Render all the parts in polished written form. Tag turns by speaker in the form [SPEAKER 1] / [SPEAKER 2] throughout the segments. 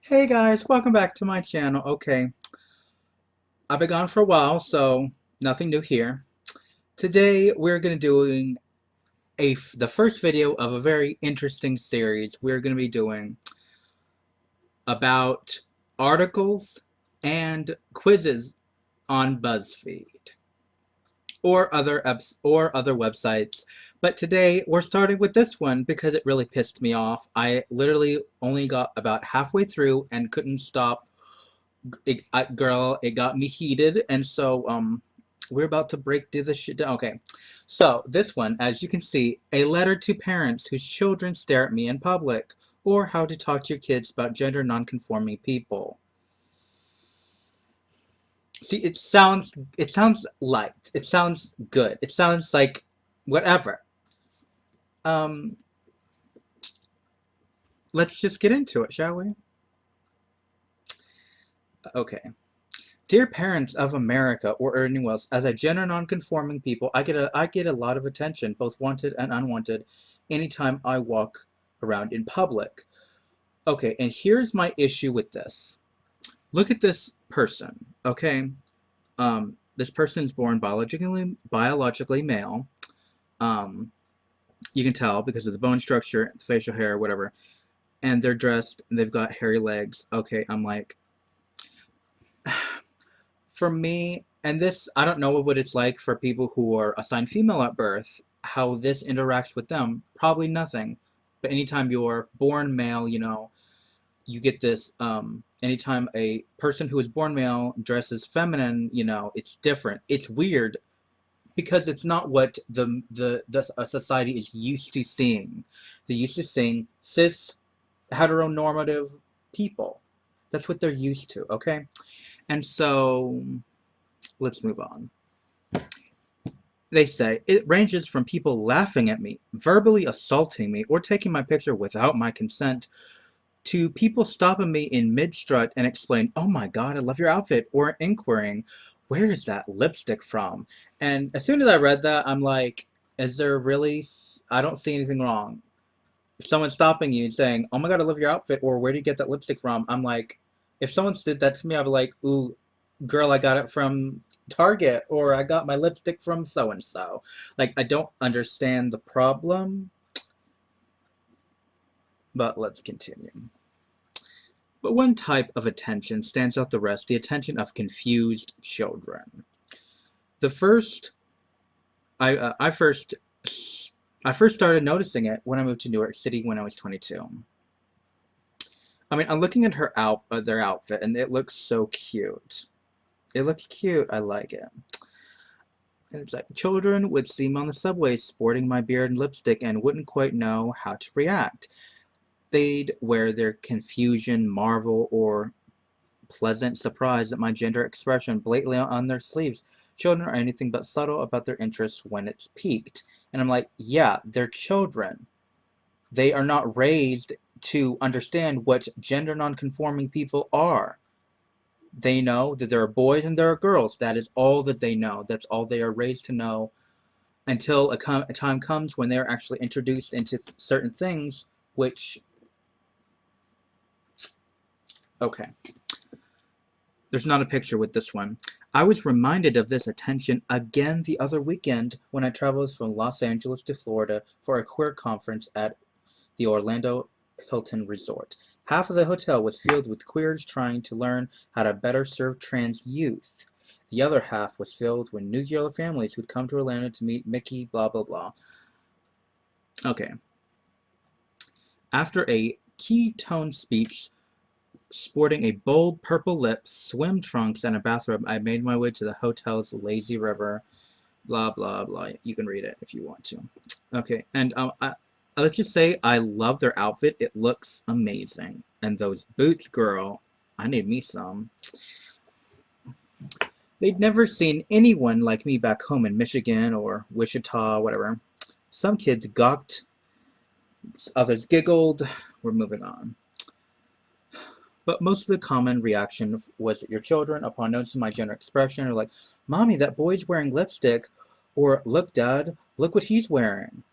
[SPEAKER 1] Hey guys, welcome back to my channel. Okay, I've been gone for a while, so nothing new here. Today we're going to doing the first video of a very interesting series. We're going to be doing about articles and quizzes on Buzzfeed or other websites. But today we're starting with this one because it really pissed me off. I literally only got about halfway through and couldn't stop. Girl, it got me heated, and so we're about to break through this shit down. Okay, so this one, as you can see, a letter to parents whose children stare at me in public, or how to talk to your kids about gender nonconforming people. See, it sounds light, it sounds good, it sounds like whatever. Um, let's just get into it, shall we? Okay. Dear parents of America or anyone else, as a gender nonconforming people, I get a lot of attention, both wanted and unwanted, anytime I walk around in public. Okay, and here's my issue with this. Look at this person, okay? This person is born biologically male. Um, you can tell because of the bone structure, the facial hair, whatever. And they're dressed, and they've got hairy legs. Okay, I'm like, for me, and this, I don't know what it's like for people who are assigned female at birth, how this interacts with them. Probably nothing. But anytime you're born male, you get this, anytime a person who is born male dresses feminine, it's different. It's weird because it's not what the society is used to seeing. They're used to seeing cis, heteronormative people. That's what they're used to, okay? And so let's move on. They say it ranges from people laughing at me, verbally assaulting me, or taking my picture without my consent, to people stopping me in mid-strut and explain, "Oh my God, I love your outfit," or inquiring, "Where is that lipstick from?" And as soon as I read that, I'm like, is there really? I don't see anything wrong. If someone's stopping you and saying, "Oh my God, I love your outfit," or "Where did you get that lipstick from?" I'm like, if someone did that to me, I'd be like, "Ooh, girl, I got it from Target," or "I got my lipstick from so and so." Like, I don't understand the problem, but let's continue. But one type of attention stands out the rest, the attention of confused children. The first, I, uh, I first, I first started noticing it when I moved to New York City when I was 22. I mean, I'm looking at their outfit, and it looks so cute. It looks cute. I like it. And it's like children would see me on the subway sporting my beard and lipstick and wouldn't quite know how to react. They'd wear their confusion, marvel, or pleasant surprise at my gender expression blatantly on their sleeves. Children are anything but subtle about their interest when it's peaked. And I'm like, yeah, they're children. They are not raised to understand what gender nonconforming people are. They know that there are boys and there are girls. That is all that they know. That's all they are raised to know until a time comes when they're actually introduced into certain things, which, okay. There's not a picture with this one. I was reminded of this attention again the other weekend when I traveled from Los Angeles to Florida for a queer conference at the Orlando Hilton Resort. Half of the hotel was filled with queers trying to learn how to better serve trans youth. The other half was filled with New Year families who'd come to Orlando to meet Mickey, blah, blah, blah. Okay. After a keytone speech sporting a bold purple lip, swim trunks, and a bathrobe, I made my way to the hotel's lazy river. Blah, blah, blah. You can read it if you want to. Okay, and let's just say I love their outfit. It looks amazing. And those boots, girl, I need me some. They'd never seen anyone like me back home in Michigan or Wichita, whatever. Some kids gawked, others giggled. We're moving on. But most of the common reaction was that your children, upon noticing my gender expression, are like, "Mommy, that boy's wearing lipstick," or "Look, Dad, look what he's wearing."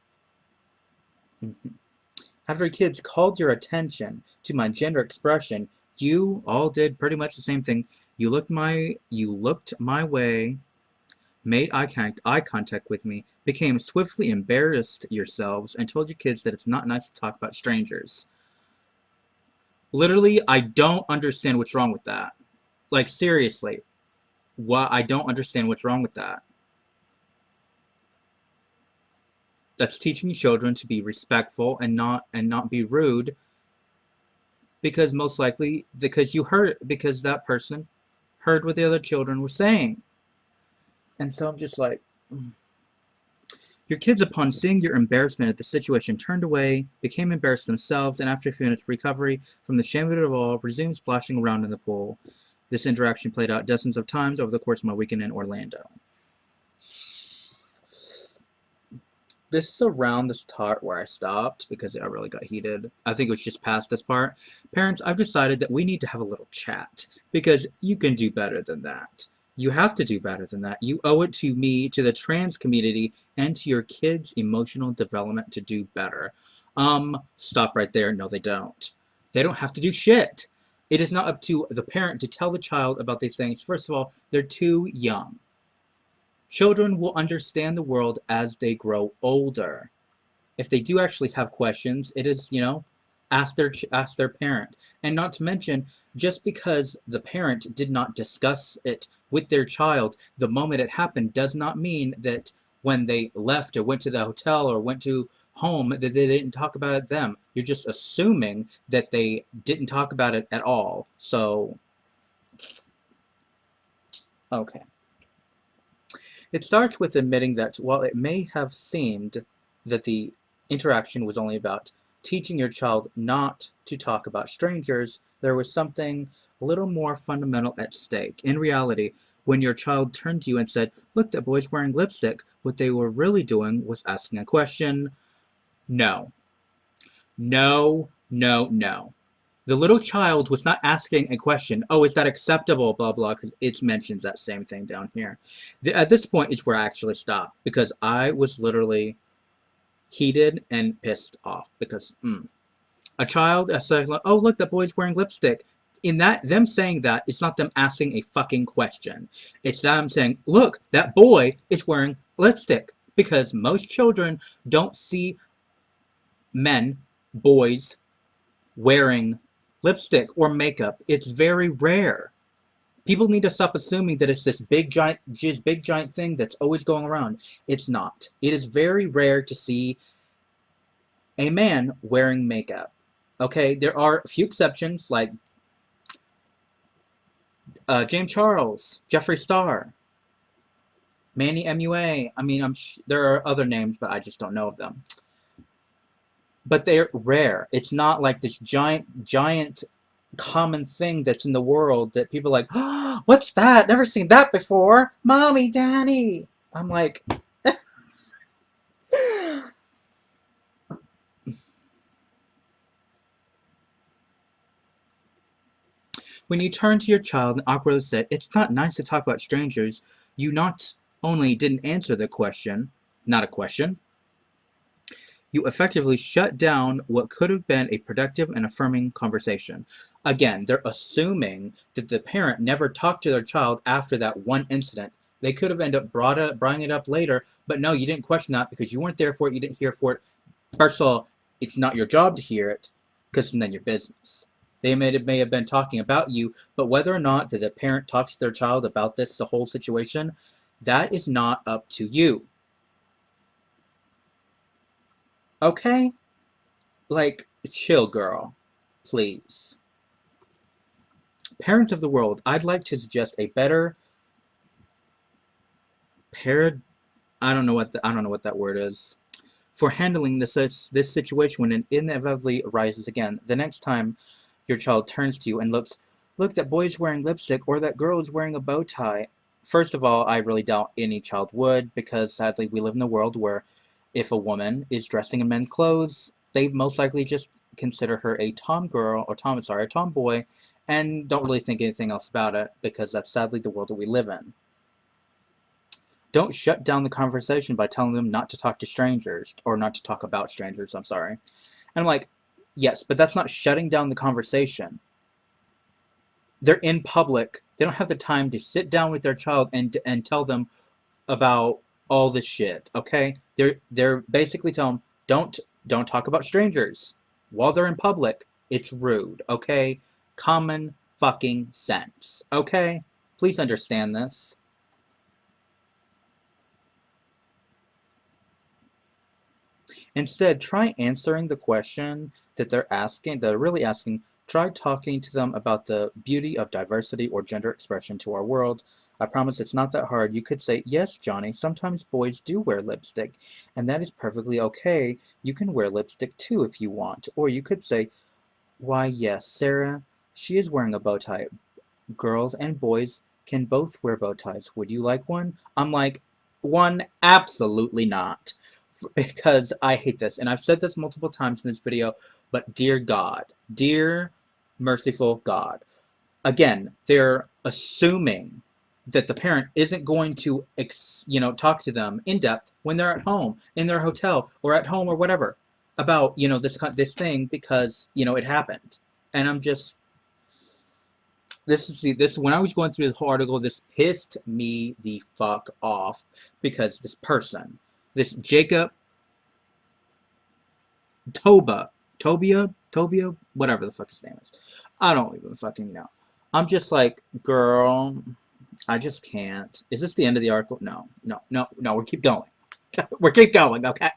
[SPEAKER 1] After kids called your attention to my gender expression, You all did pretty much the same thing. You looked my way, made eye contact with me, became swiftly embarrassed yourselves, and told your kids that it's not nice to talk about strangers. Literally, I don't understand what's wrong with that. Like, seriously, what? I don't understand what's wrong with that. That's teaching children to be respectful and not be rude, because most likely because that person heard what the other children were saying. And so I'm just like, your kids, upon seeing your embarrassment at the situation, turned away, became embarrassed themselves, and after a few minutes' recovery from the shame of it all, resumed splashing around in the pool. This interaction played out dozens of times over the course of my weekend in Orlando. This is around this part where I stopped because I really got heated. I think it was just past this part. Parents, I've decided that we need to have a little chat because you can do better than that. You have to do better than that. You owe it to me, to the trans community, and to your kids' emotional development to do better. Stop right there. No, they don't. They don't have to do shit. It is not up to the parent to tell the child about these things. First of all, they're too young. Children will understand the world as they grow older. If they do actually have questions, it is, ask their parent. And not to mention, just because the parent did not discuss it with their child the moment it happened does not mean that when they left or went to the hotel or went to home that they didn't talk about it them. You're just assuming that they didn't talk about it at all. So, okay. It starts with admitting that while it may have seemed that the interaction was only about teaching your child not to talk about strangers, there was something a little more fundamental at stake. In reality, when your child turned to you and said, "Look, that boy's wearing lipstick," what they were really doing was asking a question. No. No, no, no. The little child was not asking a question, "Oh, is that acceptable?" Blah, blah, because it mentions that same thing down here. At this point is where I actually stopped, because I was literally heated and pissed off, because, a child saying, like, "Oh, look, that boy's wearing lipstick." In that, them saying that, it's not them asking a fucking question. It's them saying, "Look, that boy is wearing lipstick." Because most children don't see men, boys, wearing lipstick or makeup. It's very rare. People need to stop assuming that it's this big giant thing that's always going around. It's not. It is very rare to see a man wearing makeup. Okay, there are a few exceptions like James Charles, Jeffree Star, Manny MUA. I mean, there are other names, but I just don't know of them. But they're rare. It's not like this giant common thing that's in the world that people are like, "Oh, what's that? Never seen that before. Mommy, Daddy." I'm like, when you turn to your child and awkwardly said, "It's not nice to talk about strangers," you not only didn't answer the question, not a question, you effectively shut down what could have been a productive and affirming conversation. Again, they're assuming that the parent never talked to their child after that one incident. They could have ended up bringing it up later, but no, you didn't question that because you weren't there for it, you didn't hear for it. First of all, it's not your job to hear it, because then your business. They may have been talking about you, but whether or not that the parent talks to their child about the whole situation, that is not up to you. Okay? Like, chill, girl. Please. Parents of the world, I'd like to suggest a better parad I don't know what that word is. For handling this situation when it inevitably arises again. The next time your child turns to you and looks, "Look, that boy's wearing lipstick," or "That girl is wearing a bow tie." First of all, I really doubt any child would, because sadly we live in a world where if a woman is dressing in men's clothes, they most likely just consider her a a tomboy, and don't really think anything else about it, because that's sadly the world that we live in. Don't shut down the conversation by telling them not to talk to strangers, or not to talk about strangers, I'm sorry. And I'm like, yes, but that's not shutting down the conversation. they're in public. They don't have the time to sit down with their child and tell them about all this shit. Okay, they're basically telling them don't talk about strangers while they're in public. It's rude. Okay, common fucking sense. Okay, please understand this. Instead, try answering the question that they're really asking. Try talking to them about the beauty of diversity or gender expression to our world. I promise it's not that hard. You could say, yes, Johnny, sometimes boys do wear lipstick, and that is perfectly okay. You can wear lipstick too if you want. Or you could say, why, yes, Sarah, she is wearing a bow tie. Girls and boys can both wear bow ties. Would you like one? I'm like, one, absolutely not. Because I hate this. And I've said this multiple times in this video, but dear merciful God. Again, they're assuming that the parent isn't going to, talk to them in depth when they're at home, in their hotel, or at home, or whatever, about, this thing because, it happened. And I'm just, this when I was going through this whole article, this pissed me the fuck off because this person, this Jacob Tobia, whatever the fuck his name is, I don't even fucking know. I'm just like, girl, I just can't. Is this the end of the article? No, no, no, no. We keep going. We keep going, okay?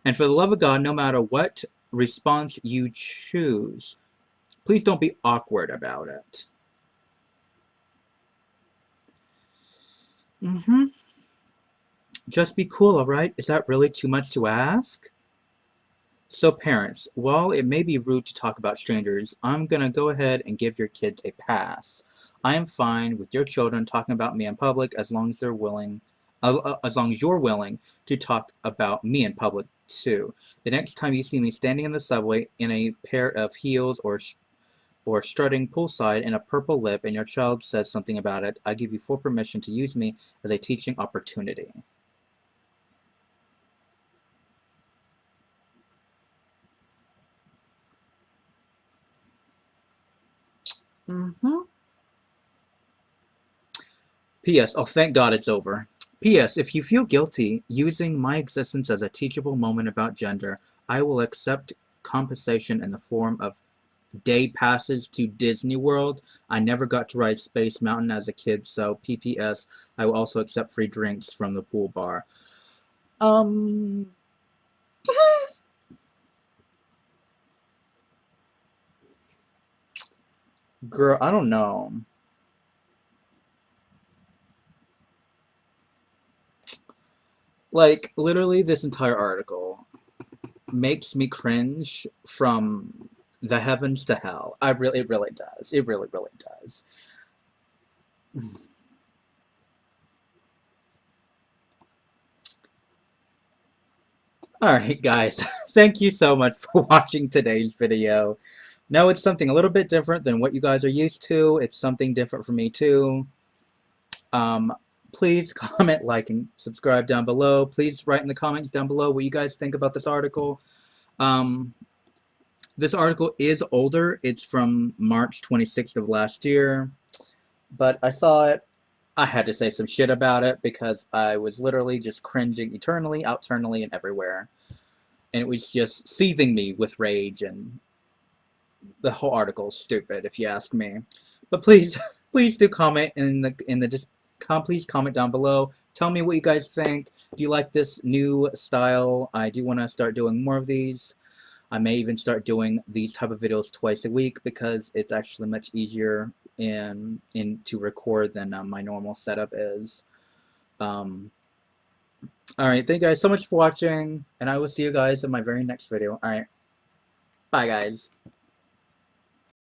[SPEAKER 1] And for the love of God, no matter what response you choose, please don't be awkward about it. Mm-hmm. Just be cool, alright? Is that really too much to ask? So parents, while it may be rude to talk about strangers, I'm gonna go ahead and give your kids a pass. I am fine with your children talking about me in public as long as they're willing, as long as you're willing to talk about me in public too. The next time you see me standing in the subway in a pair of heels or strutting poolside in a purple lip and your child says something about it, I give you full permission to use me as a teaching opportunity. Mm-hmm. P.S. Oh, thank God it's over. P.S. If you feel guilty using my existence as a teachable moment about gender, I will accept compensation in the form of day passes to Disney World. I never got to ride Space Mountain as a kid, so PPS, I will also accept free drinks from the pool bar. Um, girl, I don't know. Like, literally, this entire article makes me cringe from the heavens to hell. It really does. It really, really does. Alright, guys. Thank you so much for watching today's video. No, it's something a little bit different than what you guys are used to. It's something different for me, too. Um, please comment, like, and subscribe down below. Please write in the comments down below what you guys think about this article. Um, this article is older. It's from March 26th of last year. But I saw it. I had to say some shit about it because I was literally just cringing eternally, outernally, and everywhere. And it was just seething me with rage, and the whole article is stupid, if you ask me. But please, please do comment please comment down below. Tell me what you guys think. Do you like this new style? I do want to start doing more of these. I may even start doing these type of videos twice a week because it's actually much easier in to record than my normal setup is. Um, Alright, thank you guys so much for watching, and I will see you guys in my very next video. Alright, bye guys.